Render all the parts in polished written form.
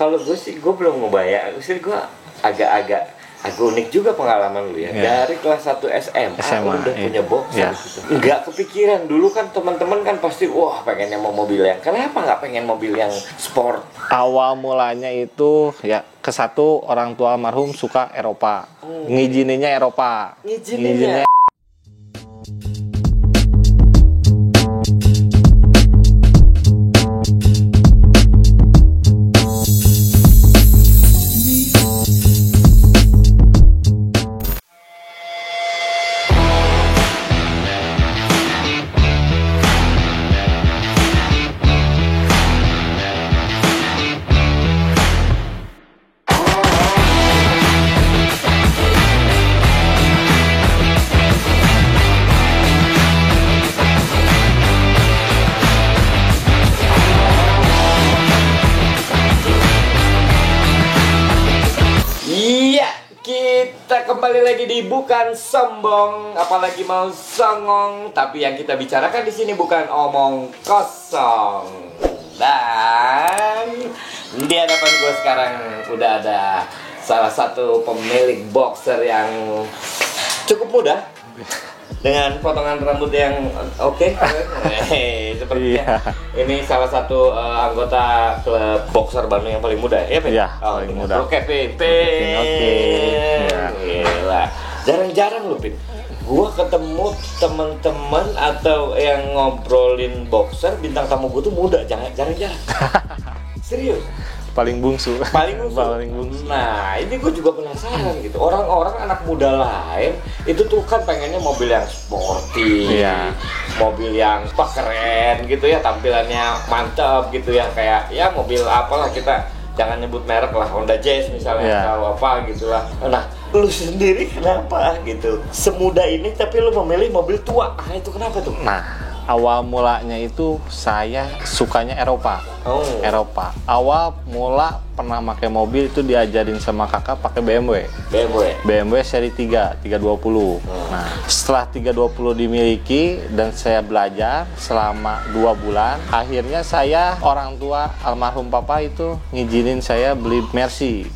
Kalau gue sih, gue belum ngebayang. Maksudnya gue agak unik juga pengalaman lu ya. Dari kelas 1 SMA lu udah punya boxer gitu. Nggak kepikiran dulu kan teman-teman kan pasti wah pengennya mau mobil yang. Kenapa nggak pengen mobil yang sport? Awal mulanya itu ya kesatu orang tua almarhum suka Eropa. Ngizininnya Eropa. Ngizininnya. Kita kembali lagi di Bukan Sombong, apalagi mau songong. Tapi yang kita bicarakan di sini bukan omong kosong. Dan di hadapan gue sekarang udah ada salah satu pemilik boxer yang cukup muda dengan potongan rambut yang oke. Sepertinya ini salah satu anggota klub boxer Bandung yang paling muda ya, Pin? Iya, paling muda. Oke, Pin. Gila. Jarang-jarang lu, Pin. Gua ketemu teman-teman atau yang ngobrolin boxer, bintang tamu gua tuh muda, jarang-jarang. Serius. Paling bungsu. Paling bungsu. Nah, ini gue juga penasaran gitu. Orang-orang anak muda lain itu tuh kan pengennya mobil yang sporty, mobil yang keren gitu ya, tampilannya mantap gitu ya, kayak ya mobil apalah, kita jangan nyebut merek lah, Honda Jazz misalnya atau apa gitulah. Nah, lu sendiri kenapa gitu? Semuda ini tapi lu memilih mobil tua. Ah, itu kenapa tuh? Nah, awal mulanya itu saya sukanya Eropa. Eropa. Awal mula pernah pakai mobil itu diajarin sama kakak pakai BMW seri 320. Nah, setelah 320 dimiliki dan saya belajar selama 2 bulan, akhirnya saya, orang tua almarhum papa itu ngizinin saya beli Mercy.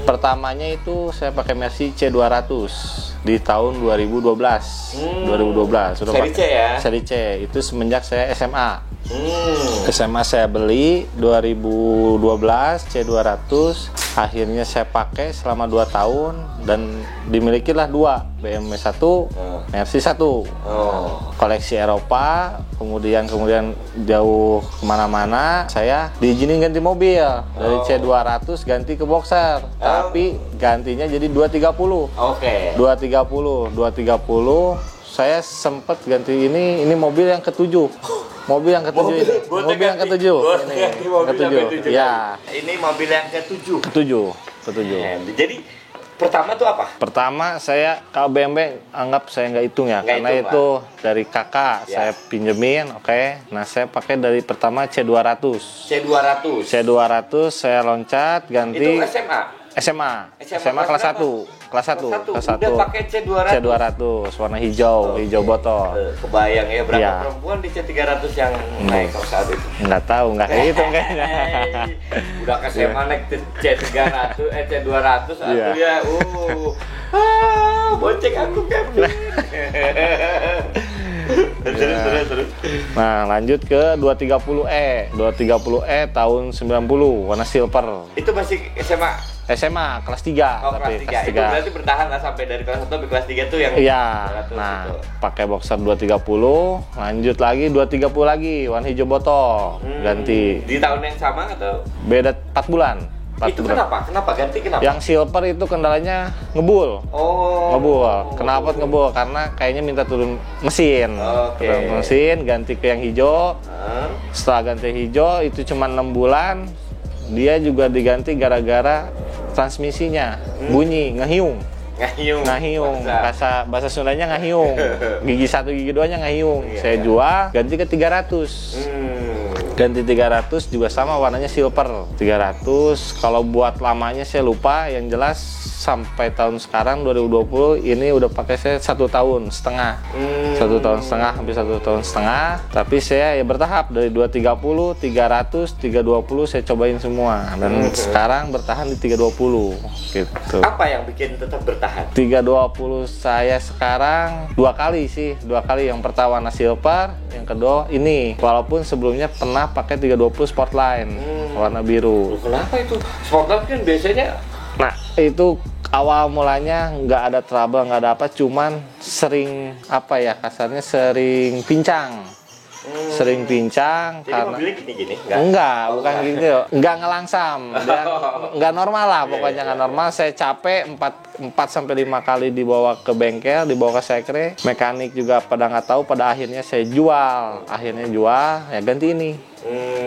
Pertamanya itu saya pakai Mercy C200 di tahun 2012. 2012 sudah seri C ya? Seri C itu semenjak saya SMA. SMA saya beli 2012 C200. Akhirnya saya pakai selama 2 tahun dan dimilikilah 2, BMW 1, Mercy 1. Koleksi Eropa, kemudian jauh kemana-mana, saya diizinin ganti mobil dari C200 ganti ke Boxer, tapi gantinya jadi 230. 230 saya sempat ganti ini mobil yang ketujuh. Mobil yang ketujuh. Ya. Ini mobil yang ketujuh. Jadi pertama tuh apa? Pertama saya kalau BMW anggap saya nggak hitung ya, karena itu dari kakak saya pinjemin, Nah saya pakai dari pertama C200 saya loncat ganti. Itu SMA kelas 1. Udah pakai C200 warna hijau botol. Kebayang ya berapa perempuan di C300 yang naik saat itu? Nggak tahu, nggak kehitung kayaknya. Udah ke SMA naik C300, C200 atau ya, bonceng aku kan. Terus. Nah, lanjut ke 230E. 230E tahun 90, warna silver. Itu masih SMA kelas 3. Kelas 3. Itu berarti bertahan lah sampai dari kelas 1 sampai kelas 3 tuh yang nah, pakai Boxer 230, lanjut lagi 230 lagi, warna hijau botol. Ganti. Di tahun yang sama atau? Beda 4 bulan. Itu kenapa? Kenapa ganti? Yang silver itu kendalanya ngebul. Ngebul. Kenapa ngebul? Karena kayaknya minta turun mesin. Turun mesin, ganti ke yang hijau. Setelah ganti hijau itu cuma 6 bulan. Dia juga diganti gara-gara transmisinya bunyi ngehiung. Bahasa Sundanya ngehiung. Gigi 1 gigi 2 nya ngehiung. Saya jual ganti ke 300. Ganti 300 juga sama warnanya silver 300. Kalau buat lamanya saya lupa, yang jelas sampai tahun sekarang 2020 ini udah pakai saya 1 tahun setengah. 1 tahun setengah, hampir 1 tahun setengah. Tapi saya ya bertahap dari 230, 300, 320 saya cobain semua, dan sekarang bertahan di 320 gitu. Apa yang bikin tetap bertahan? 320 saya sekarang 2 kali sih, 2 kali. Yang pertama warna silver, yang kedua ini. Walaupun sebelumnya pernah pakai 320 Sportline warna biru. Kenapa itu? Sportline kan biasanya. Nah itu awal mulanya nggak ada trouble, nggak ada apa, cuman sering apa ya, kasarnya sering pincang. Sering pincang. Jadi karena mobilnya gini-gini? Enggak, bukan gitu. Enggak ngelangsam. Dia enggak normal lah, pokoknya enggak normal. Saya capek 4 sampai 5 kali dibawa ke bengkel, dibawa ke sekre. Mekanik juga pada nggak tahu, pada akhirnya saya jual. Akhirnya jual, ya ganti ini.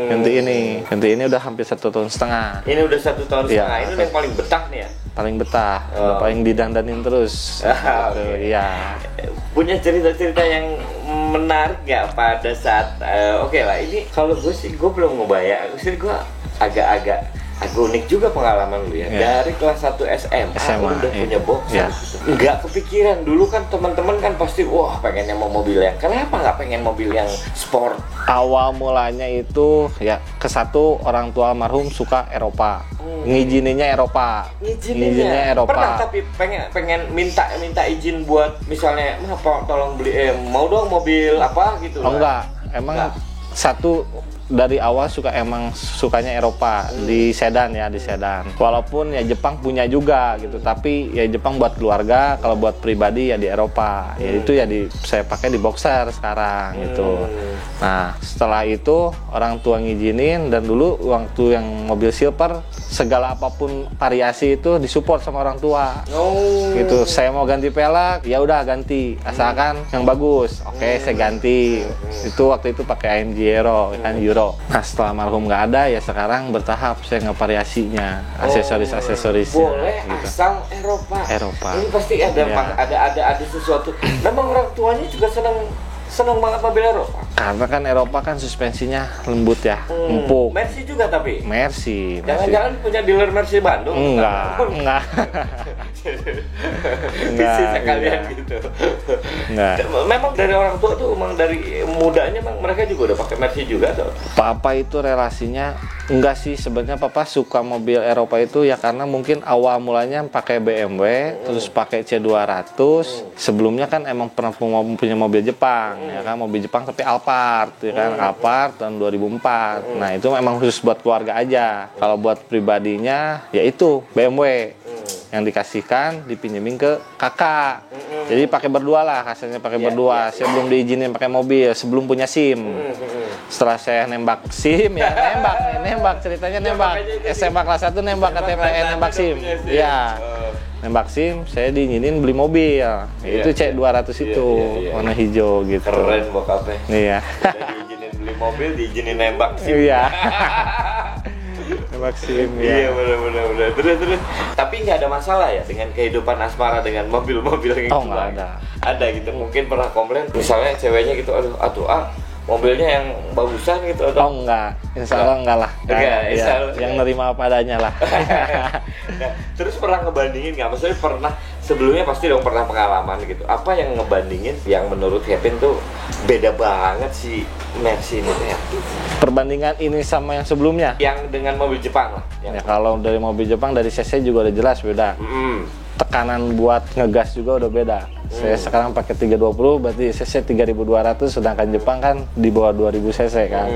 Ganti ini udah hampir 1 tahun setengah. Ini udah 1 tahun Ya, setengah. Ini udah yang paling betah nih ya? Paling betah, udah paling didandanin terus. Gitu, iya. Punya cerita-cerita yang menarik nggak pada saat oke lah, ini kalau gue sih gue belum ngebayang. Maksudnya gue agak unik juga pengalaman lu ya. Dari kelas 1 SMA lu udah punya boxer. Nggak kepikiran dulu kan, teman-teman kan pasti wah pengennya mau mobil yang, kenapa nggak pengen mobil yang sport? Awal mulanya itu ya, ke satu orang tua almarhum suka Eropa. Ngizininnya Eropa. Ngizininnya Eropa. Pernah tapi pengen minta izin buat misalnya, tolong beli mau dong mobil apa gitu. Oh enggak, emang satu dari awal sukanya Eropa, di sedan ya, di sedan. Walaupun ya Jepang punya juga gitu, tapi ya Jepang buat keluarga, kalau buat pribadi ya di Eropa. Ya itu ya saya pakai di boxer sekarang gitu. Nah, setelah itu orang tua ngizinin, dan dulu waktu yang mobil silver segala apapun variasi itu disupport sama orang tua. Gitu. Saya mau ganti pelek, ya udah ganti, asalkan yang bagus. Oke, saya ganti. Itu waktu itu pakai AMG Euro kan, Euro. Nah setelah almarhum nggak ada, ya sekarang bertahap saya ngevariasinya, aksesoris-aksesorisnya. Boleh gitu. asal Eropa. Ini pasti ada sesuatu. Memang orang tuanya juga senang banget mobil Eropa. Karena kan Eropa kan suspensinya lembut ya, empuk. Mercy juga tapi. Mercy. Jangan-jangan punya dealer Mercy Bandung? Enggak. Bisnis sekalian gitu. Enggak. Memang dari orang tua tuh, memang dari mudanya memang mereka juga udah pakai Mercy juga tuh. Papa itu relasinya enggak sih, sebenarnya papa suka mobil Eropa itu ya karena mungkin awal mulanya pakai BMW, terus pakai C200. Sebelumnya kan emang pernah punya mobil Jepang, ya kan, mobil Jepang tapi Alphard, ya kan, Alphard tahun 2004. Nah, itu memang khusus buat keluarga aja. Kalau buat pribadinya ya itu BMW. Yang dikasihkan dipinjemin ke kakak. Jadi pakai berdua lah, kasarnya pakai berdua. Saya belum diizinin pakai mobil sebelum punya SIM. Setelah saya nembak SIM ya, nembak ceritanya nembak. SMA kelas 1 nembak KTPN, nembak SIM. Iya. Nembak SIM, saya diizinin beli mobil. Itu C200 itu, warna hijau gitu. Keren bokapnya. Iya. Diizinin beli mobil, diizinin nembak SIM. Iya. Nembak SIM ya. Iya benar. Terus. Tapi nggak ada masalah ya dengan kehidupan asmara dengan mobil-mobil yang Oh nggak ada. Ada gitu, mungkin pernah komplain misalnya ceweknya gitu, aduh mobilnya yang bagusan gitu atau? Oh enggak, insya Allah enggak lah. Yang nerima apa adanya lah. Nah, terus pernah ngebandingin nggak? Maksudnya pernah sebelumnya pasti dong pernah pengalaman gitu. Apa yang ngebandingin yang menurut Kevin tuh beda banget si Mercy ini ya? Perbandingan ini sama yang sebelumnya? Yang dengan mobil Jepang lah. Ya kalau dari mobil Jepang dari CC juga udah jelas beda. Tekanan buat ngegas juga udah beda. Saya sekarang pakai 320, berarti cc 3200, sedangkan Jepang kan di bawah 2000 cc kan.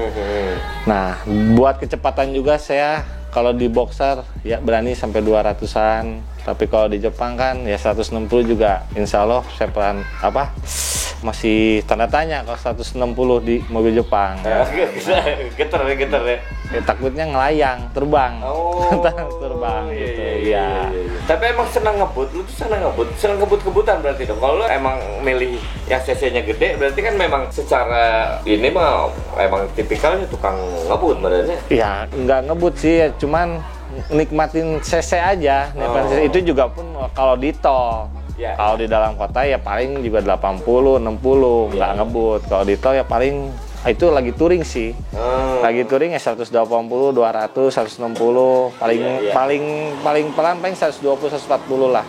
Nah, buat kecepatan juga saya kalau di boxer ya berani sampai 200-an, tapi kalau di Jepang kan ya 160 juga. Insya Allah saya masih tanda tanya kalau 160 di mobil Jepang. Geter ya. Takutnya ngelayang, terbang. Terbang gitu. Iya. Tapi emang senang ngebut, lu tuh senang ngebut-ngebutan berarti dong. Kalau lu emang milih yang cc-nya gede, berarti kan memang secara ini mah emang tipikalnya tukang ngebut badannya. Ya, nggak ngebut sih, cuman nikmatin cc aja. Itu juga pun kalau di tol. Kalau di dalam kota ya paling juga 80, 60, nggak ngebut. Kalau di tol ya paling Itu lagi touring sih. Lagi touring ya 180, 200, 160, paling pelan paling 120, 140 lah.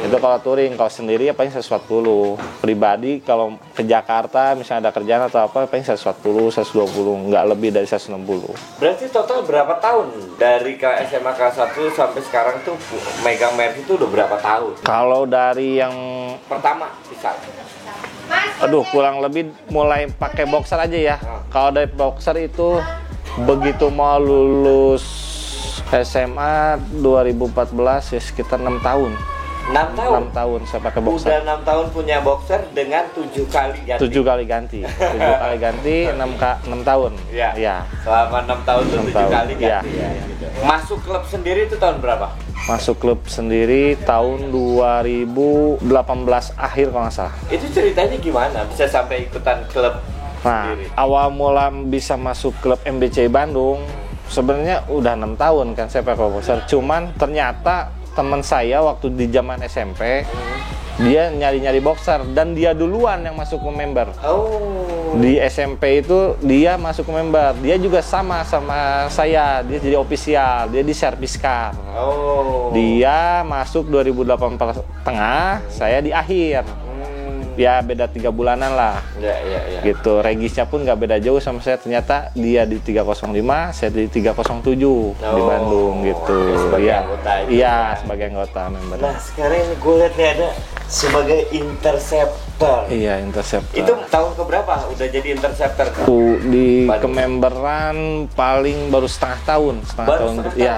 Itu kalau touring, kalau sendiri ya paling 140. Pribadi kalau ke Jakarta misalnya ada kerjaan atau apa paling 140, 120, nggak lebih dari 160. Berarti total berapa tahun dari ke SMA kelas 1 sampai sekarang tuh megang merek itu udah berapa tahun? Kalau dari yang pertama bisa. Aduh, kurang lebih mulai pakai boxer aja ya. Kalau dari boxer itu begitu mau lulus SMA 2014 ya sekitar 6 tahun. 6 tahun? 6 tahun saya pakai boxer. Udah 6 tahun punya boxer dengan 7 kali ganti. 7 kali ganti. 7 kali ganti 6 tahun. Iya. Ya. Selama 6 tahun tuh 7 kali ganti. Ya. Gitu. Masuk klub sendiri itu tahun berapa? Masuk klub sendiri tahun 2018 akhir kalau nggak salah. Itu ceritanya gimana? Bisa sampai ikutan klub sendiri? Awal mula bisa masuk klub MBCI Bandung sebenarnya udah 6 tahun kan saya pakai boxer. Cuman ternyata teman saya waktu di zaman SMP dia nyari-nyari boxer dan dia duluan yang masuk ke member. Di SMP itu dia masuk ke member. Dia juga sama saya, dia jadi official, dia di service car. Dia masuk 2018 tengah, saya di akhir. Ya beda 3 bulanan lah. Ya. Gitu. Regisnya pun nggak beda jauh sama saya. Ternyata dia di 305, saya di 307 di Bandung gitu. Iya, sebagai anggota member. Nah, sekarang ini gue lihat nih ada sebagai interceptor. Iya, interceptor. Itu tahun keberapa udah jadi interceptor? Di kememberan paling baru setengah tahun.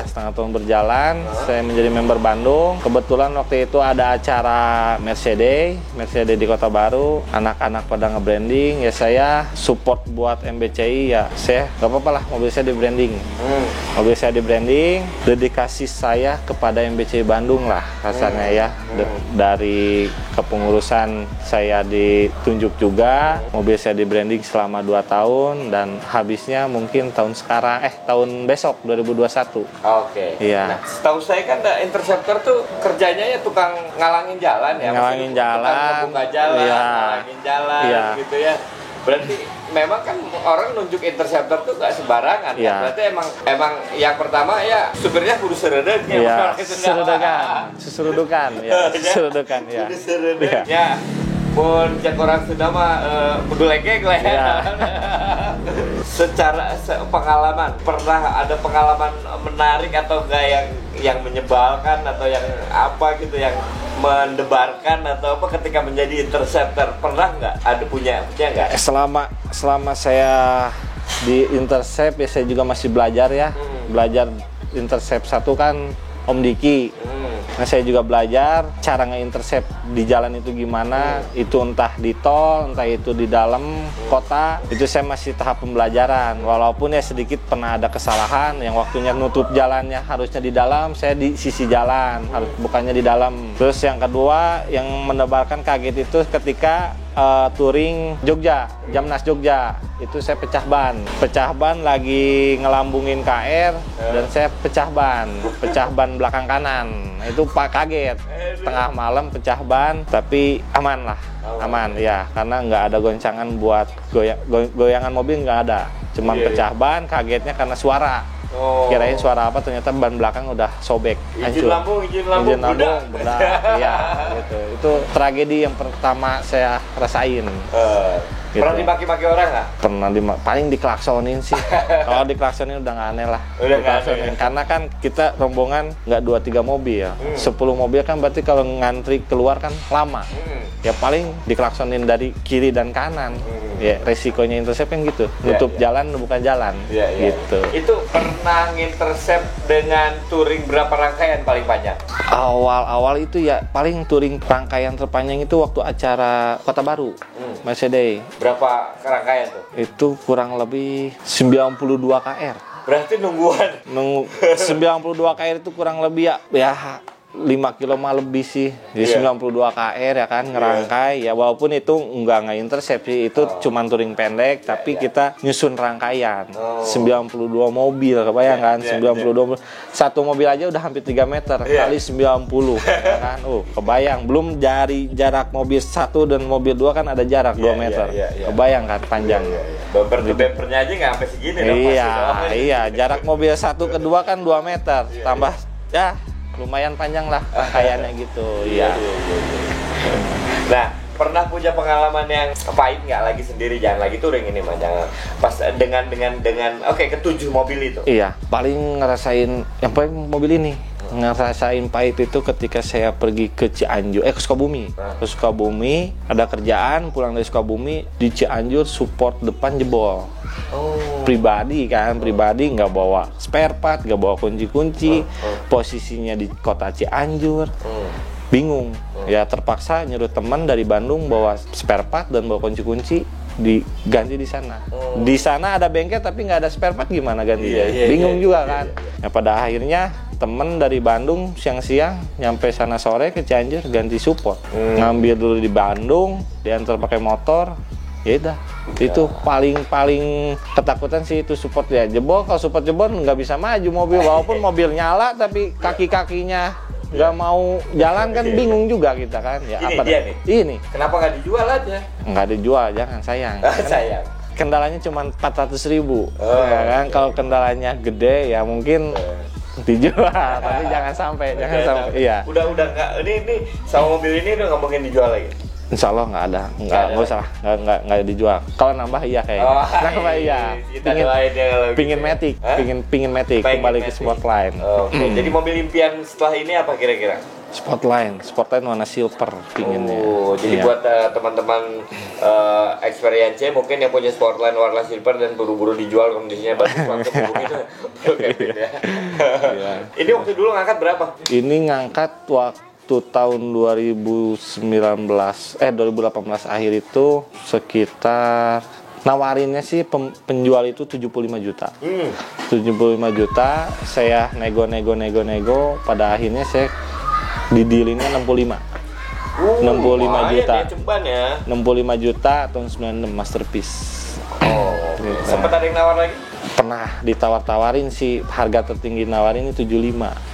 Setengah tahun berjalan. Saya menjadi member Bandung. Kebetulan waktu itu ada acara Mercedes di Kota Baru. Anak-anak pada nge-branding, ya saya support buat MBCI ya. Saya nggak apa-apa lah, mobil saya di branding. Mobil saya di branding, dedikasi saya kepada MBCI Bandung lah rasanya ya. Dari kepengurusan saya ditunjuk juga, mobil saya di branding selama 2 tahun dan habisnya mungkin tahun besok 2021. Oke. Iya. Nah, setahu saya kan interceptor tuh kerjanya ya tukang ngalangin jalan ya. Ngalangin jalan. Buka jalan, iya. ngalangin jalan gitu ya. Berarti memang kan orang nunjuk interceptor tuh gak sembarangan kan? Berarti emang yang pertama ya supirnya kudu seredeg ya. Susurudukan ya. Ya. Pun cek orang sudah mah kudu legeg lah ya. Secara pengalaman, pernah ada pengalaman menarik atau enggak yang menyebalkan atau yang apa gitu yang mendebarkan atau apa ketika menjadi interceptor, pernah nggak? Ada punya nggak? Selama saya di intercept ya saya juga masih belajar ya. Belajar intercept 1 kan Om Diki. Nah, saya juga belajar cara nge-intercept di jalan itu gimana, itu entah di tol, entah itu di dalam kota, itu saya masih tahap pembelajaran. Walaupun ya sedikit pernah ada kesalahan, yang waktunya nutup jalannya harusnya di dalam, saya di sisi jalan, bukannya di dalam. Terus yang kedua, yang menebarkan kaget itu ketika touring Jogja, Jamnas Jogja, itu saya pecah ban lagi ngelambungin KR dan saya pecah ban belakang kanan. Itu Pak kaget, tengah malam pecah ban, tapi aman ya, karena nggak ada goncangan buat goyangan mobil, nggak ada, cuman pecah ban, kagetnya karena suara. Kirain suara apa, ternyata ban belakang udah sobek, hancur. Izin lambung bedak. Iya, gitu. Itu tragedi yang pertama saya rasain. Gitu. Pernah dimaki-maki orang nggak? Pernah paling diklaksonin sih. Kalau diklaksonin udah nggak aneh lah. Karena kan kita rombongan nggak 2-3 mobil ya. 10 mobil kan berarti kalau ngantri keluar kan lama. Ya paling diklaksonin dari kiri dan kanan. Ya resikonya intercept kan gitu. Nutup jalan bukan jalan. Gitu. Itu pernah ngintercept dengan touring berapa rangkaian paling panjang? Awal itu ya paling touring rangkaian terpanjang itu waktu acara Kota Baru. Mercedes. Berapa rangkaian tuh? Itu kurang lebih 92 KR. Berarti nungguan. 92 KR itu kurang lebih ya 5 kilo mah lebih sih. Jadi 92 KR ya kan ngerangkai. Ya walaupun itu nggak intercept sih, itu cuman touring pendek, tapi kita nyusun rangkaian. 92 mobil, kebayang kan? 92 mobil. Satu mobil aja udah hampir 3 meter kali 90 ya kan. Kebayang. Belum dari jarak mobil 1 dan mobil 2 kan ada jarak 2 meter. Kebayang kan panjangnya. Bumper ke bumpernya aja nggak sampai segini dong. Iya, jarak mobil satu ke dua kan 2 meter, tambah ya lumayan panjang lah rangkaiannya gitu. Iya. Nah, pernah punya pengalaman yang pahit nggak lagi sendiri, jangan lagi touring ini mah, jangan pas dengan ketujuh mobil itu. Iya, paling ngerasain yang paling mobil ini. Ngerasain pahit itu ketika saya pergi ke Cianjur, ke Sukabumi. Ke Sukabumi, ada kerjaan, pulang dari Sukabumi, di Cianjur support depan jebol. Pribadi nggak bawa spare part, nggak bawa kunci-kunci, posisinya di kota Cianjur. Bingung, ya terpaksa nyuruh teman dari Bandung bawa spare part dan bawa kunci-kunci diganti di sana. Di sana ada bengkel tapi nggak ada spare part, gimana gantinya? Bingung juga kan. Ya pada akhirnya temen dari Bandung siang-siang nyampe sana sore ke Cianjur ganti support. Ngambil dulu di Bandung, diantar pakai motor. Ya udah, itu paling ketakutan sih itu support ya jebol. Kalau support jebol nggak bisa maju mobil, walaupun mobil nyala tapi kaki-kakinya nggak mau jalan kan, bingung juga kita kan. Ya ini apa dia nih. Ini kenapa nggak dijual aja? Nggak dijual, jangan, sayang. Sayang. Kendalanya cuma 400.000. Ya kan, kalau kendalanya gede ya mungkin dijual, tapi jangan sampai. Iya. Udah nggak, ini sama mobil ini udah nggak mungkin dijual lagi. Insya Allah nggak ada, nggak usah, nggak dijual. Kalau nambah iya kayaknya. Nambah iya. Pingin Matic, pingin Matic kembali ke Sportline. Jadi mobil impian setelah ini apa kira-kira? Sportline warna silver pinginnya. Jadi buat teman-teman experience mungkin yang punya Sportline warna silver dan buru-buru dijual kondisinya bagus waktu itu. Ini waktu dulu ngangkat berapa? Ini ngangkat waktu tahun 2018 akhir itu sekitar, nawarinnya sih penjual itu 75 juta. 75 juta, saya nego, pada akhirnya saya didilinnya 65. 65 juta. Ya. 65 juta tahun 96 masterpiece. Gitu. Sempat ada yang nawar lagi? Pernah ditawar-tawarin sih, harga tertinggi nawarin ini 75.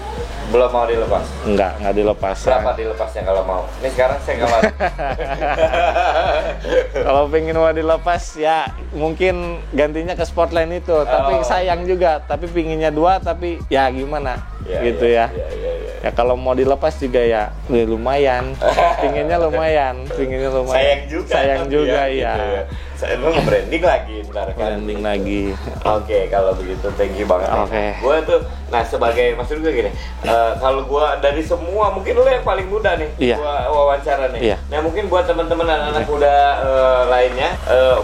Belum mau dilepas? Nggak dilepas. Berapa dilepasnya kalau mau? Ini sekarang saya nggak mau. Kalau pengen mau dilepas ya mungkin gantinya ke Sportline itu. Tapi sayang juga, tapi pinginnya 2, tapi ya gimana gitu ya. Ya kalau mau dilepas juga ya lumayan. Pinginnya lumayan. Sayang juga ya. Saya mau branding lagi bentar kan. Branding lagi. Oke, kalau begitu thank you banget. Gue tuh, sebagai maksud gue gini, kalau gue dari semua mungkin lo yang paling muda nih, gue wawancara nih. Nah mungkin buat teman-teman anak-anak muda lainnya,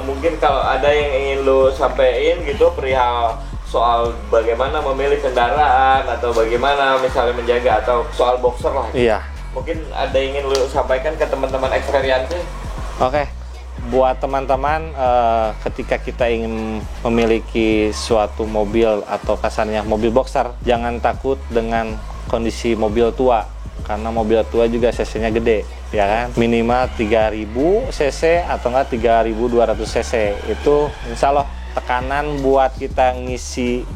mungkin kalau ada yang ingin lo sampein gitu perihal soal bagaimana memilih kendaraan atau bagaimana misalnya menjaga atau soal boxer lah. Mungkin ada yang ingin lo sampaikan ke teman-teman experience. Buat teman-teman, ketika kita ingin memiliki suatu mobil atau kasarnya mobil boxer, jangan takut dengan kondisi mobil tua, karena mobil tua juga cc-nya gede, ya kan? Minimal 3000 cc atau enggak 3200 cc. Itu insya Allah tekanan buat kita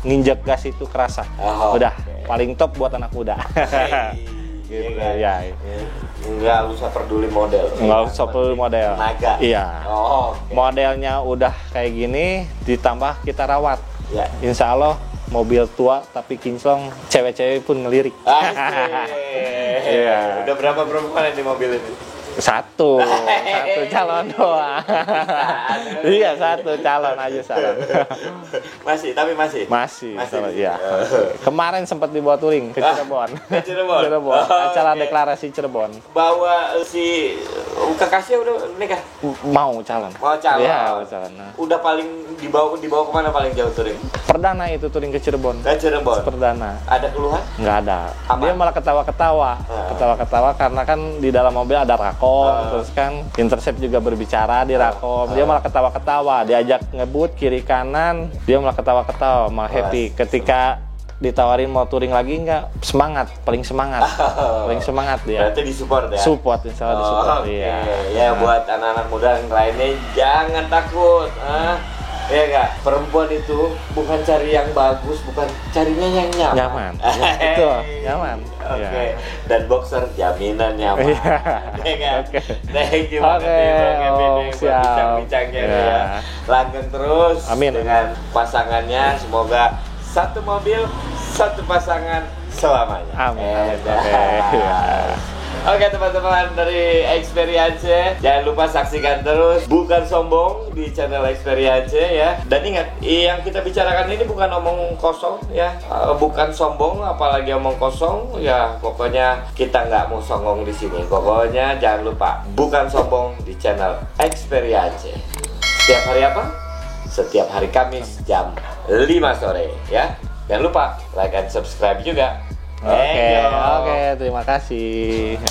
nginjek gas itu kerasa. Udah paling top buat anak muda. Gitu ya. Nggak usah peduli model. Tenaga. Iya. Modelnya udah kayak gini, ditambah kita rawat. Insya Allah mobil tua tapi kinclong, cewek-cewek pun ngelirik. Udah berapa perempuan di mobil ini? Satu calon doang. Iya, satu calon aja calon. Masih. Iya. Kemarin sempat dibawa touring ke Cirebon. Acara deklarasi Cirebon. Bawa si kekasih udah nikah? Mau calon. Iya, mau calon. Udah paling dibawa kemana paling jauh touring? Perdana itu touring ke Cirebon. Perdana. Ada keluhan? Nggak ada. Dia malah ketawa-ketawa karena kan di dalam mobil ada rakom. Terus kan intercept juga berbicara di rakom. Dia malah ketawa-ketawa, diajak ngebut kiri kanan, dia malah ketawa-ketawa, malah happy. Ketika ditawarin mau touring lagi paling semangat dia. Berarti disupport ya? Support, insya Allah disupport. Ya buat anak-anak muda yang lainnya jangan takut. Ya enggak, perempuan itu bukan cari yang bagus, bukan carinya yang nyaman. Nyaman. Itu nyaman. Oke. Dan boxer jaminan nyaman. Ya kan? Oke. Thank you banget nih Bang Kevin nih buat bincang-bincangnya ya. Langgeng terus dengan pasangannya, semoga satu mobil, satu pasangan selamanya. Amin. Oke teman-teman dari Experience, jangan lupa saksikan terus Bukan Sombong di channel Experience ya. Dan ingat, yang kita bicarakan ini bukan omong kosong ya, bukan sombong apalagi omong kosong ya. Pokoknya kita nggak mau songong di sini. Pokoknya jangan lupa Bukan Sombong di channel Experience. Setiap hari apa? Setiap hari Kamis jam 5 sore ya. Jangan lupa like and subscribe juga. Oke, terima kasih.